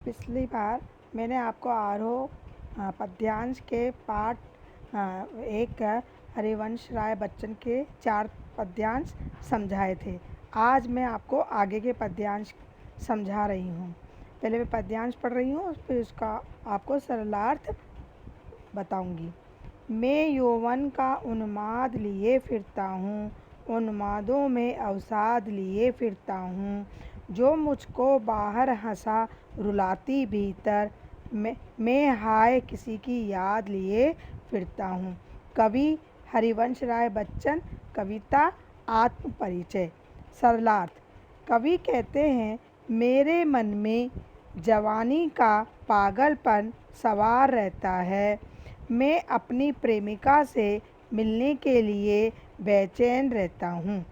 पिछली बार मैंने आपको आरोह पद्यांश के पाठ एक हरिवंश राय बच्चन के 4 पद्यांश समझाए थे। आज मैं आपको आगे के पद्यांश समझा रही हूँ। पहले मैं पद्यांश पढ़ रही हूँ, फिर उसका आपको सरलार्थ बताऊँगी। मैं यौवन का उन्माद लिए फिरता हूँ, उन्मादों में अवसाद लिए फिरता हूँ। जो मुझको बाहर हंसा रुलाती भीतर, मैं हाय किसी की याद लिए फिरता हूँ। कवि हरिवंश राय बच्चन। कविता आत्म परिचय। सरलार्थ। कवि कहते हैं, मेरे मन में जवानी का पागलपन सवार रहता है। मैं अपनी प्रेमिका से मिलने के लिए बेचैन रहता हूँ।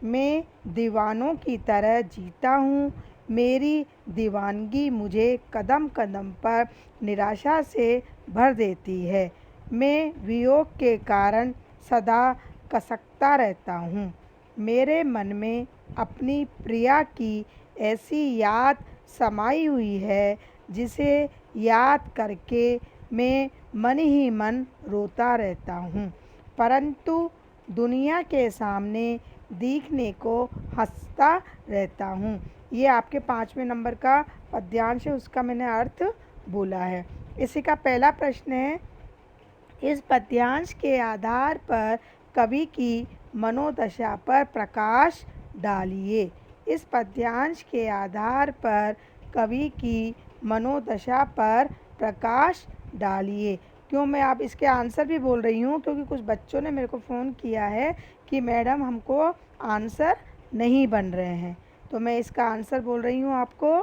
मैं दीवानों की तरह जीता हूँ। मेरी दीवानगी मुझे कदम कदम पर निराशा से भर देती है। मैं वियोग के कारण सदा कसकता रहता हूँ। मेरे मन में अपनी प्रिया की ऐसी याद समाई हुई है, जिसे याद करके मैं मन ही मन रोता रहता हूँ, परंतु दुनिया के सामने दिखने को हंसता रहता हूँ। ये आपके 5वें नंबर का पद्यांश है, उसका मैंने अर्थ बोला है। इसी का पहला प्रश्न है, इस पद्यांश के आधार पर कवि की मनोदशा पर प्रकाश डालिए। इस पद्यांश के आधार पर कवि की मनोदशा पर प्रकाश डालिए। क्यों मैं आप इसके आंसर भी बोल रही हूँ, क्योंकि कुछ बच्चों ने मेरे को फ़ोन किया है कि मैडम हमको आंसर नहीं बन रहे हैं, तो मैं इसका आंसर बोल रही हूँ आपको।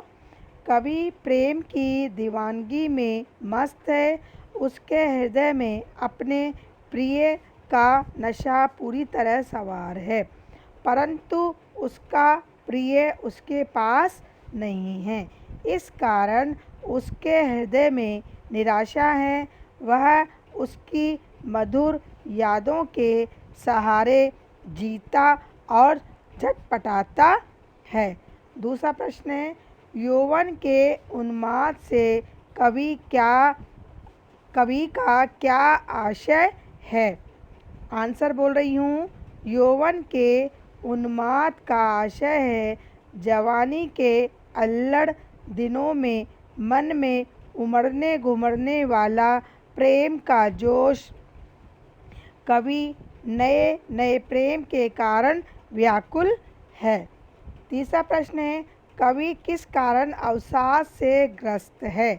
कवि प्रेम की दीवानगी में मस्त है। उसके हृदय में अपने प्रिय का नशा पूरी तरह सवार है, परंतु उसका प्रिय उसके पास नहीं है। इस कारण उसके हृदय में निराशा है। वह उसकी मधुर यादों के सहारे जीता और झटपटाता है। दूसरा प्रश्न है, यौवन के उन्माद से कवि का क्या आशय है? आंसर बोल रही हूँ, यौवन के उन्माद का आशय है, जवानी के अल्लड़ दिनों में मन में उमड़ने घुमड़ने वाला प्रेम का जोश। कवि नए नए प्रेम के कारण व्याकुल है। तीसरा प्रश्न है, कवि किस कारण अवसाद से ग्रस्त है?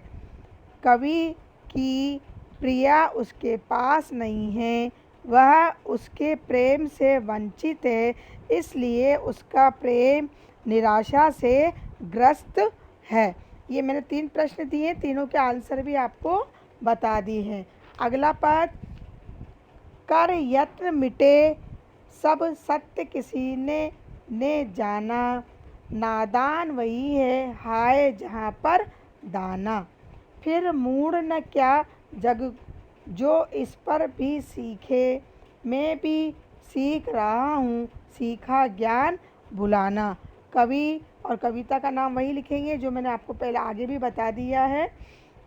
कवि की प्रिया उसके पास नहीं है, वह उसके प्रेम से वंचित है, इसलिए उसका प्रेम निराशा से ग्रस्त है। ये मैंने 3 प्रश्न दिए, तीनों के आंसर भी आपको बता दिए हैं। अगला पद, कर यत्न मिटे सब सत्य किसी ने जाना, नादान वही है हाय जहाँ पर दाना। फिर मूढ़ न क्या जग जो इस पर भी सीखे, मैं भी सीख रहा हूँ सीखा ज्ञान भुलाना। कवि और कविता का नाम वही लिखेंगे जो मैंने आपको पहले आगे भी बता दिया है।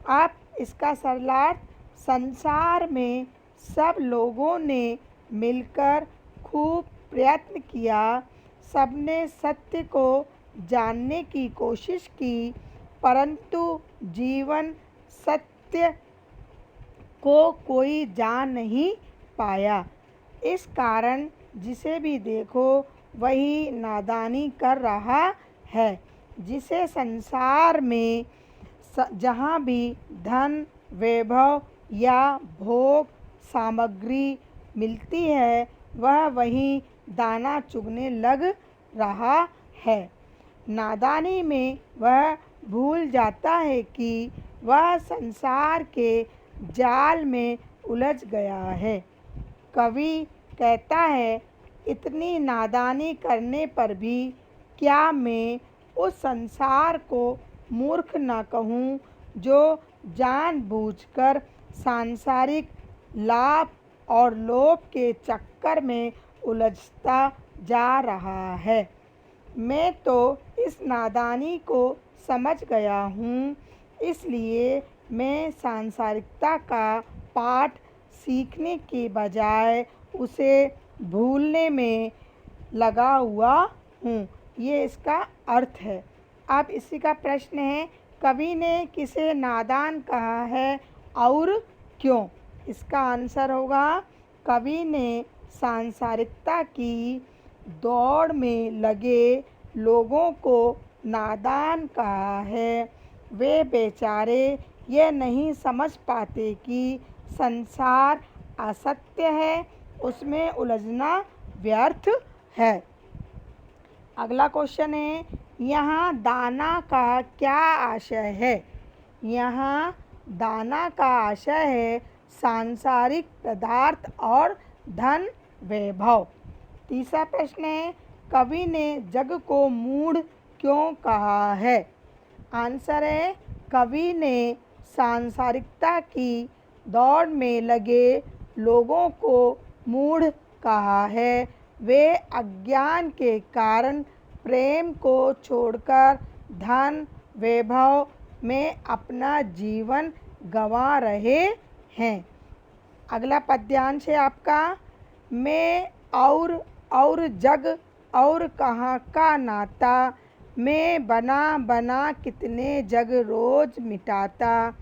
आप इसका सरलार्थ, संसार में सब लोगों ने मिलकर खूब प्रयत्न किया, सबने सत्य को जानने की कोशिश की, परंतु जीवन सत्य को कोई जान नहीं पाया। इस कारण जिसे भी देखो वही नादानी कर रहा है। जिसे संसार में जहाँ भी धन वैभव या भोग सामग्री मिलती है, वह वहीं दाना चुगने लग रहा है। नादानी में वह भूल जाता है कि वह संसार के जाल में उलझ गया है। कवि कहता है, इतनी नादानी करने पर भी क्या मैं उस संसार को मूर्ख न कहूँ जो जानबूझकर सांसारिक लाभ और लोभ के चक्कर में उलझता जा रहा है। मैं तो इस नादानी को समझ गया हूँ इसलिए मैं सांसारिकता का पाठ सीखने के बजाय उसे भूलने में लगा हुआ हूँ। ये इसका अर्थ है। अब इसी का प्रश्न है, कवि ने किसे नादान कहा है और क्यों? इसका आंसर होगा, कवि ने सांसारिकता की दौड़ में लगे लोगों को नादान कहा है। वे बेचारे ये नहीं समझ पाते कि संसार असत्य है, उसमें उलझना व्यर्थ है। अगला क्वेश्चन है, यहाँ दाना का क्या आशय है? यहाँ दाना का आशय है सांसारिक पदार्थ और धन वैभव। तीसरा प्रश्न है, कवि ने जग को मूढ़ क्यों कहा है? आंसर है, कवि ने सांसारिकता की दौड़ में लगे लोगों को मूढ़ कहा है। वे अज्ञान के कारण प्रेम को छोड़कर धन वैभव में अपना जीवन गंवा रहे हैं। अगला पद्यांश है आपका, मैं और जग और कहाँ का नाता, मैं बना बना कितने जग रोज मिटाता।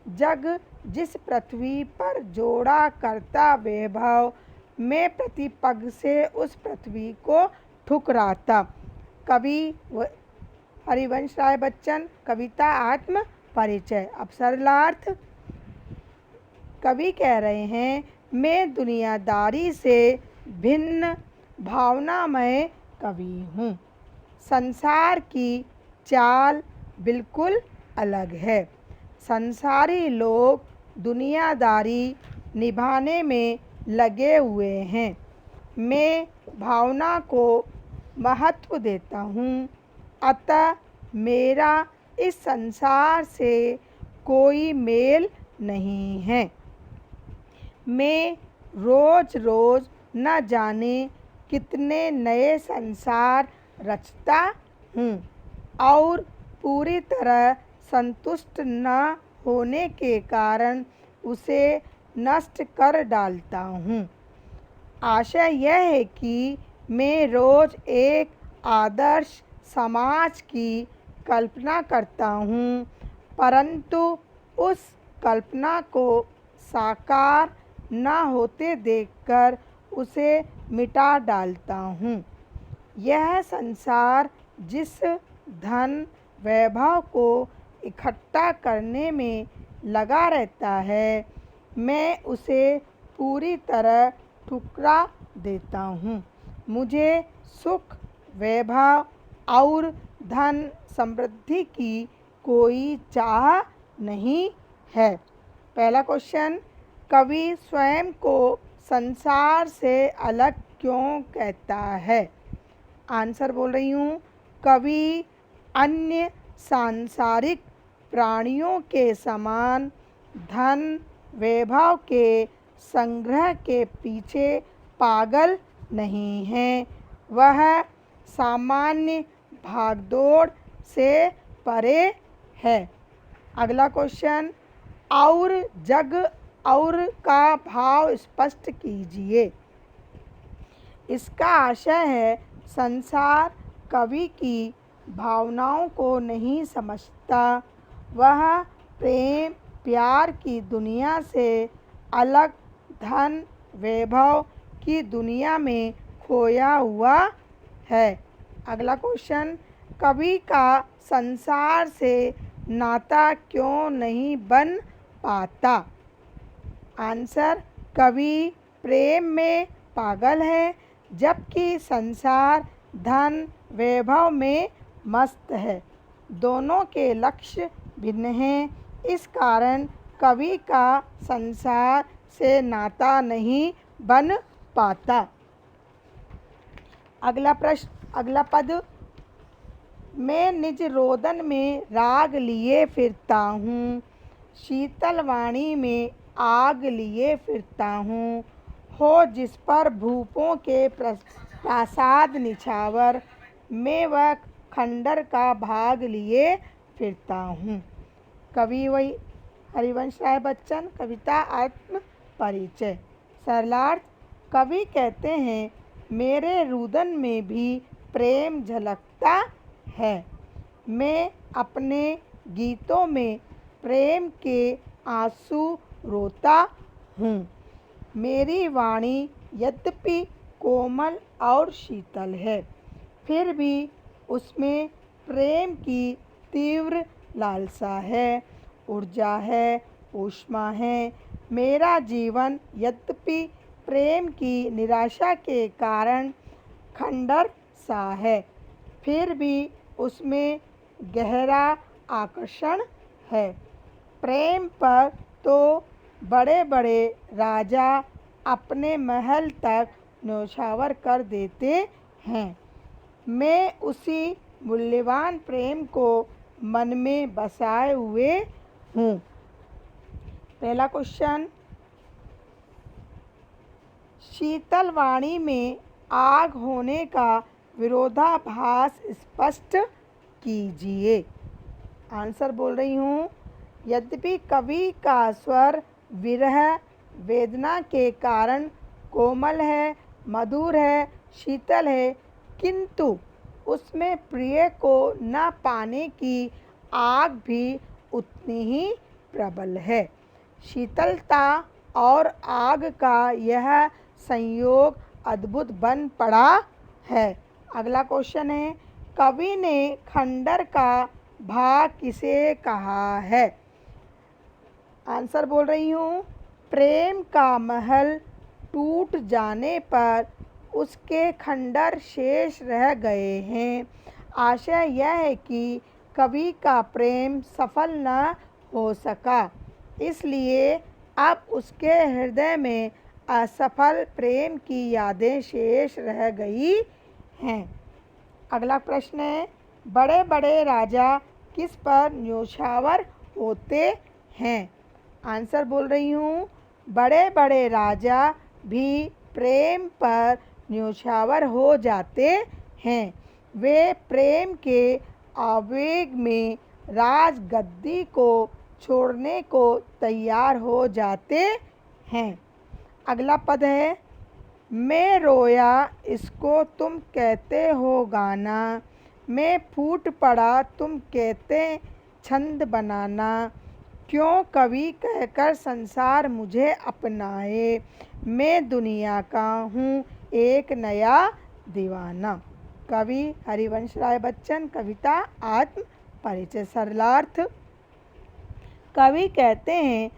जग जिस पृथ्वी पर जोड़ा करता वैभव, मैं प्रति पग से उस पृथ्वी को ठुकराता। कवि हरिवंश राय बच्चन, कविता आत्म परिचय। अब सरलार्थ, कवि कह रहे हैं, मैं दुनियादारी से भिन्न भावनामय कवि हूँ। संसार की चाल बिल्कुल अलग है। संसारी लोग दुनियादारी निभाने में लगे हुए हैं। मैं भावना को महत्व देता हूँ, अतः मेरा इस संसार से कोई मेल नहीं है। मैं रोज रोज न जाने कितने नए संसार रचता हूँ और पूरी तरह संतुष्ट न होने के कारण उसे नष्ट कर डालता हूँ। आशय यह है कि मैं रोज एक आदर्श समाज की कल्पना करता हूँ, परंतु उस कल्पना को साकार न होते देखकर उसे मिटा डालता हूँ। यह संसार जिस धन वैभव को इकट्ठा करने में लगा रहता है, मैं उसे पूरी तरह ठुकरा देता हूँ। मुझे सुख, वैभव और धन समृद्धि की कोई चाह नहीं है। पहला क्वेश्चन, कवि स्वयं को संसार से अलग क्यों कहता है? आंसर बोल रही हूँ, कवि अन्य सांसारिक प्राणियों के समान धन वैभव के संग्रह के पीछे पागल नहीं है। वह सामान्य भागदौड़ से परे है। अगला क्वेश्चन, और जग और का भाव स्पष्ट कीजिए। इसका आशय है, संसार कवि की भावनाओं को नहीं समझता। वह प्रेम प्यार की दुनिया से अलग धन वैभव की दुनिया में खोया हुआ है। अगला क्वेश्चन, कवि का संसार से नाता क्यों नहीं बन पाता? आंसर, कवि प्रेम में पागल है, जबकि संसार धन वैभव में मस्त है। दोनों के लक्ष्य भिन्न हैं, इस कारण कवि का संसार से नाता नहीं बन पाता। अगला पद, मैं निज रोदन में राग लिए फिरता हूँ, शीतल वाणी में आग लिए फिरता हूँ। हो जिस पर भूपों के प्रासाद निछावर, मैं वह खंडर का भाग लिए फिरता हूँ। कवि वही हरिवंश राय बच्चन। कविता आत्म परिचय। सरलार्थ। कवि कहते हैं, मेरे रुदन में भी प्रेम झलकता है। मैं अपने गीतों में प्रेम के आंसू रोता हूँ। मेरी वाणी यद्यपि कोमल और शीतल है, फिर भी उसमें प्रेम की तीव्र लालसा है, ऊर्जा है, ऊष्मा है। मेरा जीवन यद्यपि प्रेम की निराशा के कारण खंडर सा है, फिर भी उसमें गहरा आकर्षण है। प्रेम पर तो बड़े बड़े राजा अपने महल तक न्योछावर कर देते हैं। मैं उसी मूल्यवान प्रेम को मन में बसाए हुए हूँ। पहला क्वेश्चन, शीतल वाणी में आग होने का विरोधाभास स्पष्ट कीजिए। आंसर बोल रही हूँ। यद्यपि कवि का स्वर विरह वेदना के कारण कोमल है, मधुर है, शीतल है, किंतु उसमें प्रिय को न पाने की आग भी उतनी ही प्रबल है। शीतलता और आग का यह संयोग अद्भुत बन पड़ा है। अगला क्वेश्चन है, कवि ने खंडर का भाग किसे कहा है? आंसर बोल रही हूँ। प्रेम का महल टूट जाने पर उसके खंडर शेष रह गए हैं। आशय यह है कि कवि का प्रेम सफल न हो सका, इसलिए अब उसके हृदय में असफल प्रेम की यादें शेष रह गई हैं। अगला प्रश्न है, बड़े बड़े राजा किस पर न्योछावर होते हैं? आंसर बोल रही हूँ। बड़े बड़े राजा भी प्रेम पर न्योछावर हो जाते हैं। वे प्रेम के आवेग में राजगद्दी को छोड़ने को तैयार हो जाते हैं। अगला पद है, मैं रोया इसको तुम कहते हो गाना, मैं फूट पड़ा तुम कहते छंद बनाना। क्यों कवि कहकर संसार मुझे अपनाए, मैं दुनिया का हूँ एक नया दीवाना। कवि हरिवंश राय बच्चन। कविता आत्म परिचय। सरलार्थ। कवि कहते हैं,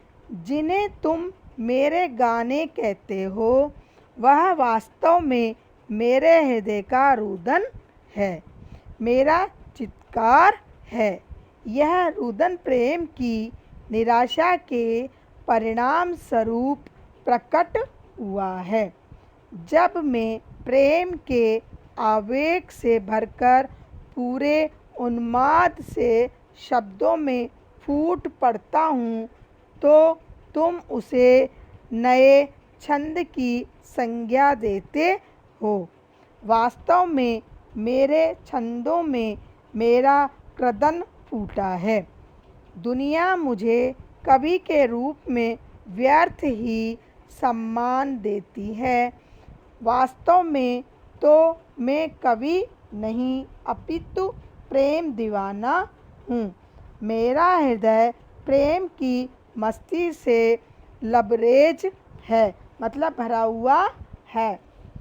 जिन्हें तुम मेरे गाने कहते हो वह वास्तव में मेरे हृदय का रुदन है, मेरा चित्कार है। यह रुदन प्रेम की निराशा के परिणाम स्वरूप प्रकट हुआ है। जब मैं प्रेम के आवेग से भरकर पूरे उन्माद से शब्दों में फूट पड़ता हूँ, तो तुम उसे नए छंद की संज्ञा देते हो। वास्तव में मेरे छंदों में मेरा क्रदन फूटा है। दुनिया मुझे कवि के रूप में व्यर्थ ही सम्मान देती है। वास्तव में तो मैं कवि नहीं अपितु प्रेम दीवाना हूँ। मेरा हृदय प्रेम की मस्ती से लबरेज है, मतलब भरा हुआ है।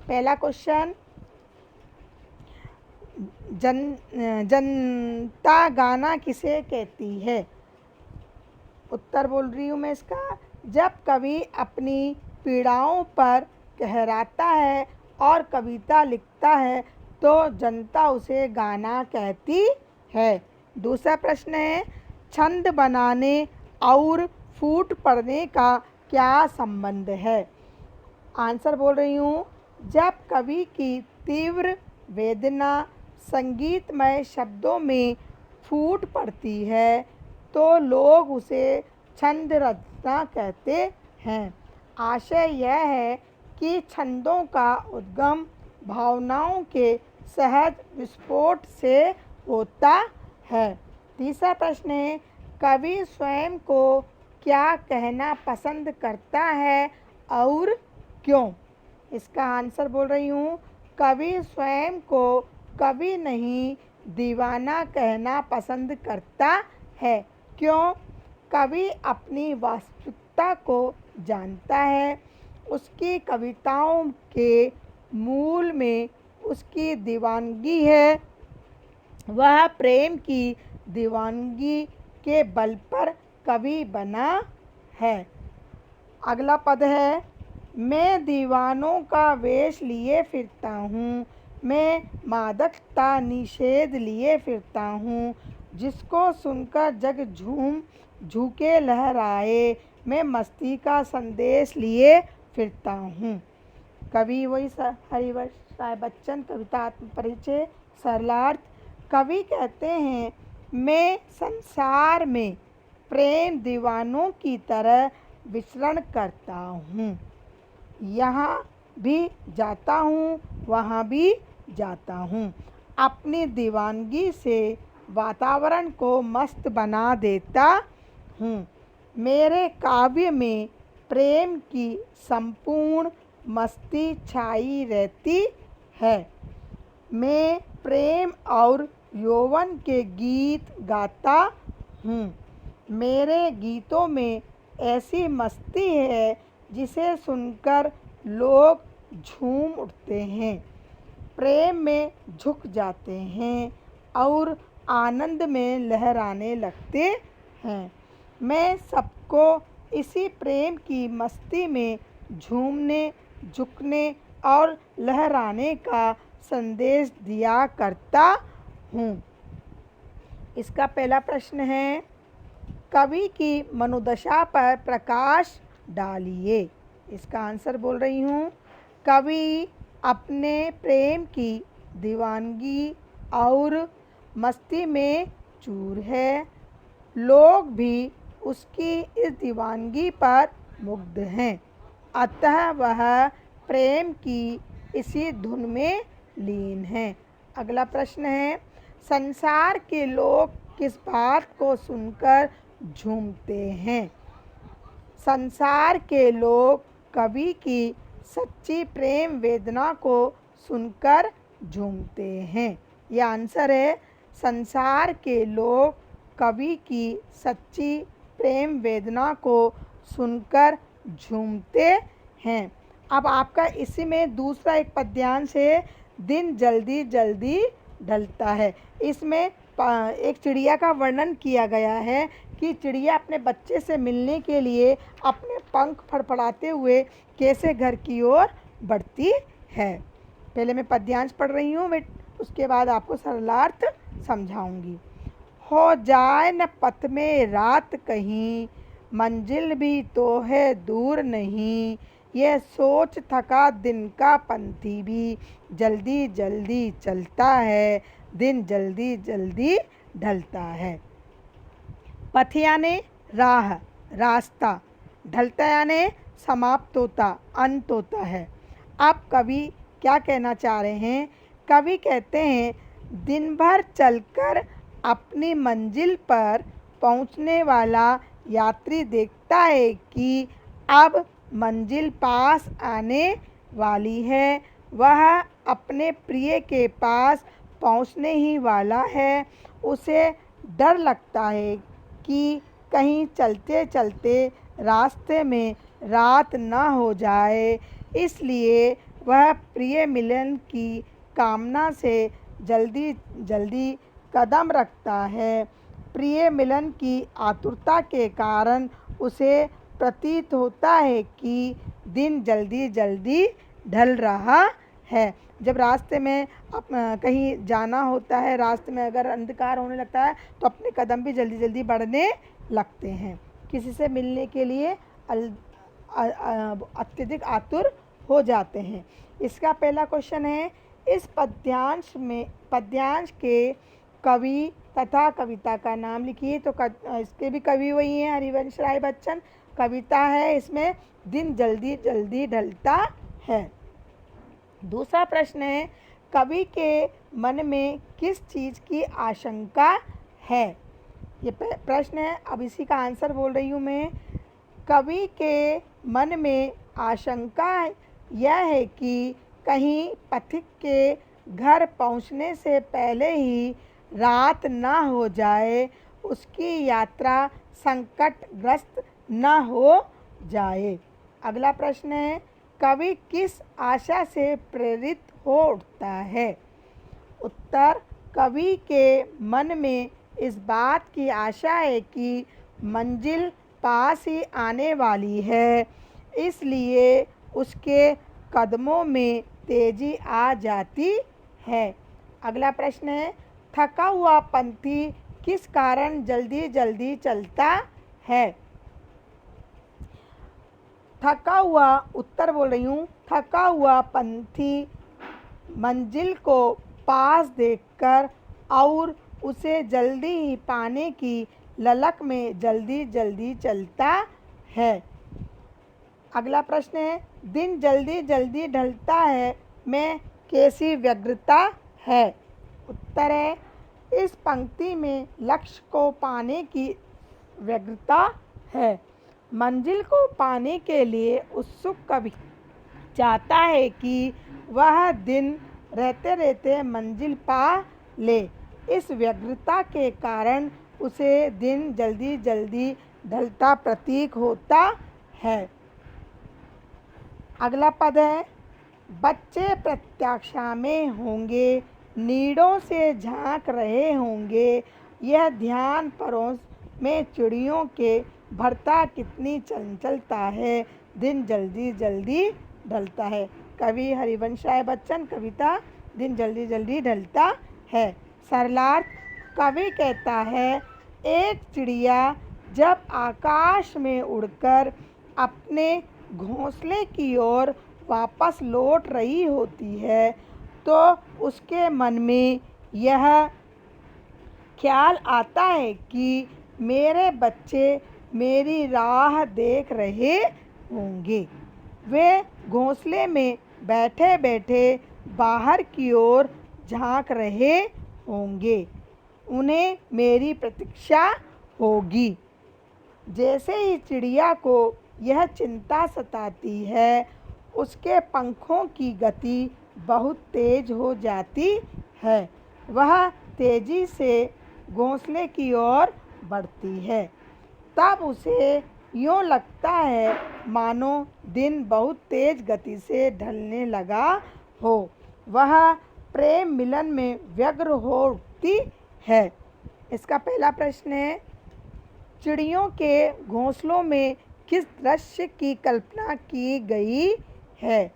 पहला क्वेश्चन, जनता गाना किसे कहती है? उत्तर बोल रही हूँ मैं इसका। जब कवि अपनी पीड़ाओं पर कहराता है और कविता लिखता है तो जनता उसे गाना कहती है। दूसरा प्रश्न है, छंद बनाने और फूट पड़ने का क्या संबंध है? आंसर बोल रही हूँ। जब कवि की तीव्र वेदना संगीतमय शब्दों में फूट पड़ती है तो लोग उसे छंद रचना कहते हैं। आशय यह है कि छंदों का उद्गम भावनाओं के सहज विस्फोट से होता है। तीसरा प्रश्न है, कवि स्वयं को क्या कहना पसंद करता है और क्यों? इसका आंसर बोल रही हूँ। कवि स्वयं को कवि नहीं दीवाना कहना पसंद करता है। क्यों? कवि अपनी वास्तविकता को जानता है। उसकी कविताओं के मूल में उसकी दीवानगी है। वह प्रेम की दीवानगी के बल पर कवि बना है। अगला पद है, मैं दीवानों का वेश लिए फिरता हूँ, मैं मादकता निषेध लिए फिरता हूँ, जिसको सुनकर जग झूम झुके लहराए, मैं मस्ती का संदेश लिए फिरता हूँ। कवि वही हरिवंश राय बच्चन, कविता आत्मपरिचय, सरलार्थ। कवि कहते हैं, मैं संसार में प्रेम दीवानों की तरह विचरण करता हूँ। यहाँ भी जाता हूँ, वहाँ भी जाता हूँ। अपनी दीवानगी से वातावरण को मस्त बना देता हूँ। मेरे काव्य में प्रेम की संपूर्ण मस्ती छाई रहती है। मैं प्रेम और यौवन के गीत गाता हूँ। मेरे गीतों में ऐसी मस्ती है जिसे सुनकर लोग झूम उठते हैं, प्रेम में झुक जाते हैं और आनंद में लहराने लगते हैं। मैं सबको इसी प्रेम की मस्ती में झूमने, झुकने और लहराने का संदेश दिया करता हूँ। इसका पहला प्रश्न है, कवि की मनोदशा पर प्रकाश डालिए। इसका आंसर बोल रही हूँ। कवि अपने प्रेम की दीवानगी और मस्ती में चूर है। लोग भी उसकी इस दीवानगी पर मुग्ध हैं, अतः वह प्रेम की इसी धुन में लीन है। अगला प्रश्न है, संसार के लोग किस बात को सुनकर झूमते हैं? संसार के लोग कवि की सच्ची प्रेम वेदना को सुनकर झूमते हैं। यह आंसर है, संसार के लोग कवि की सच्ची प्रेम वेदना को सुनकर झूमते हैं। अब आपका इसी में दूसरा एक पद्यांश है, दिन जल्दी जल्दी ढलता है। इसमें एक चिड़िया का वर्णन किया गया है कि चिड़िया अपने बच्चे से मिलने के लिए अपने पंख फड़फड़ाते हुए कैसे घर की ओर बढ़ती है। पहले मैं पद्यांश पढ़ रही हूँ, उसके बाद आपको सरलार्थ समझाऊंगी। हो जाए न पथ में रात कहीं, मंजिल भी तो है दूर नहीं, यह सोच थका दिन का पंथी भी, जल्दी जल्दी चलता है, दिन जल्दी जल्दी ढलता है। पथ यानी राह, रास्ता, ढलता यानी समाप्त होता, अंत होता है। अब कवि क्या कहना चाह रहे हैं? कवि कहते हैं, दिन भर चलकर अपनी मंजिल पर पहुंचने वाला यात्री देखता है कि अब मंजिल पास आने वाली है। वह अपने प्रिय के पास पहुंचने ही वाला है। उसे डर लगता है कि कहीं चलते चलते रास्ते में रात न हो जाए, इसलिए वह प्रिय मिलन की कामना से जल्दी जल्दी कदम रखता है। प्रिय मिलन की आतुरता के कारण उसे प्रतीत होता है कि दिन जल्दी जल्दी ढल रहा है। जब रास्ते में कहीं जाना होता है, रास्ते में अगर अंधकार होने लगता है तो अपने कदम भी जल्दी जल्दी बढ़ने लगते हैं, किसी से मिलने के लिए अत्यधिक आतुर हो जाते हैं। इसका पहला क्वेश्चन है, इस पद्यांश के कवि तथा कविता का नाम लिखिए। तो इसके भी कवि वही हैं, हरिवंश राय बच्चन। कविता है, इसमें दिन जल्दी जल्दी ढलता है। दूसरा प्रश्न है, कवि के मन में किस चीज़ की आशंका है? ये प्रश्न है। अब इसी का आंसर बोल रही हूँ मैं। कवि के मन में आशंका यह है कि कहीं पथिक के घर पहुँचने से पहले ही रात न हो जाए, उसकी यात्रा संकटग्रस्त न हो जाए। अगला प्रश्न है, कवि किस आशा से प्रेरित हो उठता है? उत्तर, कवि के मन में इस बात की आशा है कि मंजिल पास ही आने वाली है, इसलिए उसके कदमों में तेजी आ जाती है। अगला प्रश्न है, थका हुआ पंथी किस कारण जल्दी जल्दी चलता है? थका हुआ, उत्तर बोल रही हूँ, थका हुआ पंथी मंजिल को पास देखकर और उसे जल्दी ही पाने की ललक में जल्दी जल्दी चलता है। अगला प्रश्न है, दिन जल्दी जल्दी ढलता है में कैसी व्यग्रता है? उत्तर है, इस पंक्ति में लक्ष्य को पाने की व्यग्रता है। मंजिल को पाने के लिए उत्सुक कवि चाहता है कि वह दिन रहते रहते मंजिल पा ले। इस व्यग्रता के कारण उसे दिन जल्दी जल्दी ढलता प्रतीक होता है। अगला पद है, बच्चे प्रत्याशा में होंगे, नीड़ों से झांक रहे होंगे, यह ध्यान परोस में चिड़ियों के भरता कितनी चंचलता है, दिन जल्दी जल्दी ढलता है। कवि हरिवंश राय बच्चन, कविता दिन जल्दी जल्दी ढलता है। सरलार्थ, कवि कहता है, एक चिड़िया जब आकाश में उड़कर अपने घोंसले की ओर वापस लौट रही होती है तो उसके मन में यह ख्याल आता है कि मेरे बच्चे मेरी राह देख रहे होंगे। वे घोंसले में बैठे बैठे बाहर की ओर झांक रहे होंगे, उन्हें मेरी प्रतीक्षा होगी। जैसे ही चिड़िया को यह चिंता सताती है, उसके पंखों की गति बहुत तेज हो जाती है। वह तेजी से घोंसले की ओर बढ़ती है। तब उसे यूँ लगता है मानो दिन बहुत तेज गति से ढलने लगा हो। वह प्रेम मिलन में व्यग्र हो उठती है। इसका पहला प्रश्न है, चिड़ियों के घोंसलों में किस दृश्य की कल्पना की गई है?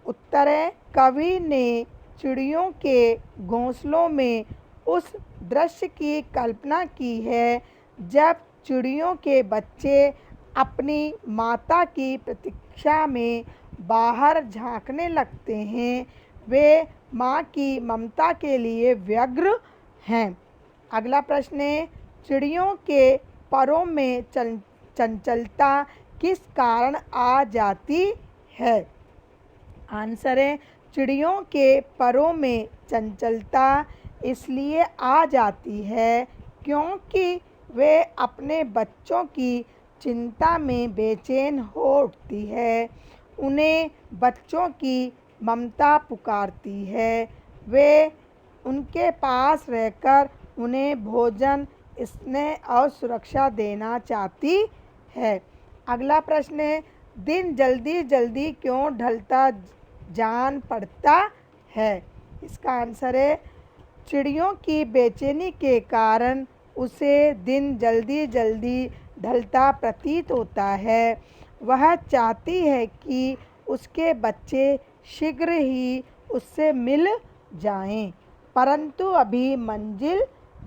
उत्तर है, कवि ने चिड़ियों के घोंसलों में उस दृश्य की कल्पना की है जब चिड़ियों के बच्चे अपनी माता की प्रतीक्षा में बाहर झांकने लगते हैं। वे माँ की ममता के लिए व्यग्र हैं। अगला प्रश्न है, चिड़ियों के परों में चंचलता किस कारण आ जाती है? आंसर है, चिड़ियों के परों में चंचलता इसलिए आ जाती है क्योंकि वे अपने बच्चों की चिंता में बेचैन हो उठती है। उन्हें बच्चों की ममता पुकारती है। वे उनके पास रहकर उन्हें भोजन, स्नेह और सुरक्षा देना चाहती है। अगला प्रश्न है, दिन जल्दी जल्दी क्यों ढलता जान पड़ता है? इसका आंसर है, चिड़ियों की बेचैनी के कारण उसे दिन जल्दी जल्दी ढलता प्रतीत होता है। वह चाहती है कि उसके बच्चे शीघ्र ही उससे मिल जाएं, परंतु अभी मंजिल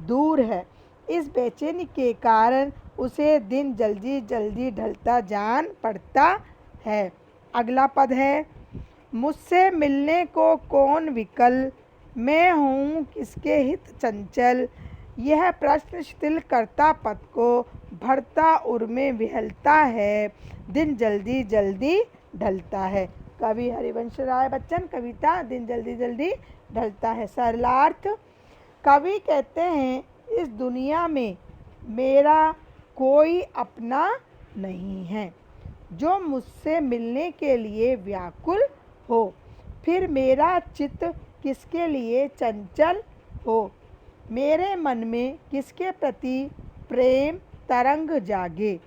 दूर है। इस बेचैनी के कारण उसे दिन जल्दी जल्दी ढलता जान पड़ता है। अगला पद है, मुझसे मिलने को कौन विकल, मैं हूँ किसके हित चंचल। यह प्रश्न शिथिल करता पद को भरता उर में विहलता है, दिन जल्दी जल्दी ढलता है। कवि हरिवंश राय बच्चन, कविता दिन जल्दी जल्दी ढलता है। सरलार्थ, कवि कहते हैं इस दुनिया में मेरा कोई अपना नहीं है जो मुझसे मिलने के लिए व्याकुल हो। फिर मेरा चित्त किसके लिए चंचल हो, मेरे मन में किसके प्रति प्रेम तरंग जागे।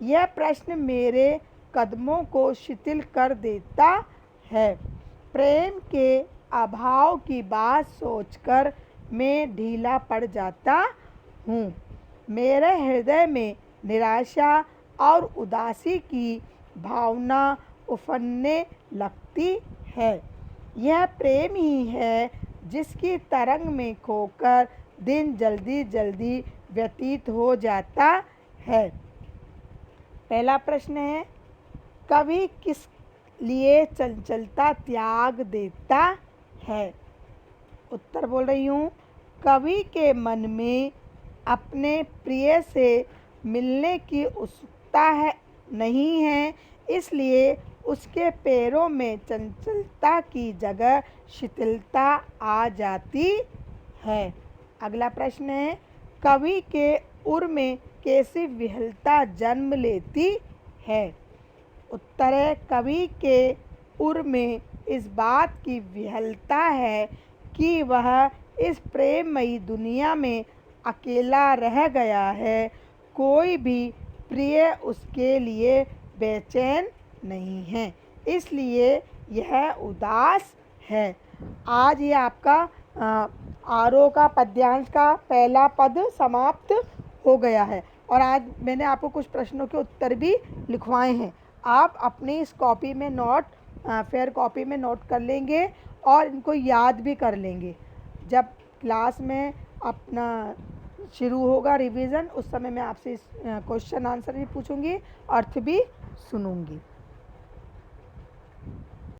यह प्रश्न मेरे कदमों को शिथिल कर देता है। प्रेम के अभाव की बात सोचकर मैं ढीला पड़ जाता हूँ। मेरे हृदय में निराशा और उदासी की भावना उफनने लगती है। यह प्रेम ही है जिसकी तरंग में खोकर दिन जल्दी जल्दी व्यतीत हो जाता है। पहला प्रश्न है, कवि किस लिए चंचलता त्याग देता है। उत्तर बोल रही हूँ, कवि के मन में अपने प्रिय से मिलने की उत्सुकता नहीं है, इसलिए उसके पैरों में चंचलता की जगह शिथिलता आ जाती है। अगला प्रश्न है, कवि के उर में कैसी विहलता जन्म लेती है। उत्तर है, कवि के उर में इस बात की विहलता है कि वह इस प्रेममयी दुनिया में अकेला रह गया है। कोई भी प्रिय उसके लिए बेचैन नहीं है, इसलिए यह उदास है। आज ये आपका आरोह का पद्यांश का पहला पद समाप्त हो गया है और आज मैंने आपको कुछ प्रश्नों के उत्तर भी लिखवाए हैं। आप अपनी इस कॉपी में फेयर कॉपी में नोट कर लेंगे और इनको याद भी कर लेंगे। जब क्लास में अपना शुरू होगा रिवीजन, उस समय मैं आपसे इस क्वेश्चन आंसर भी पूछूंगी, अर्थ भी सुनूंगी।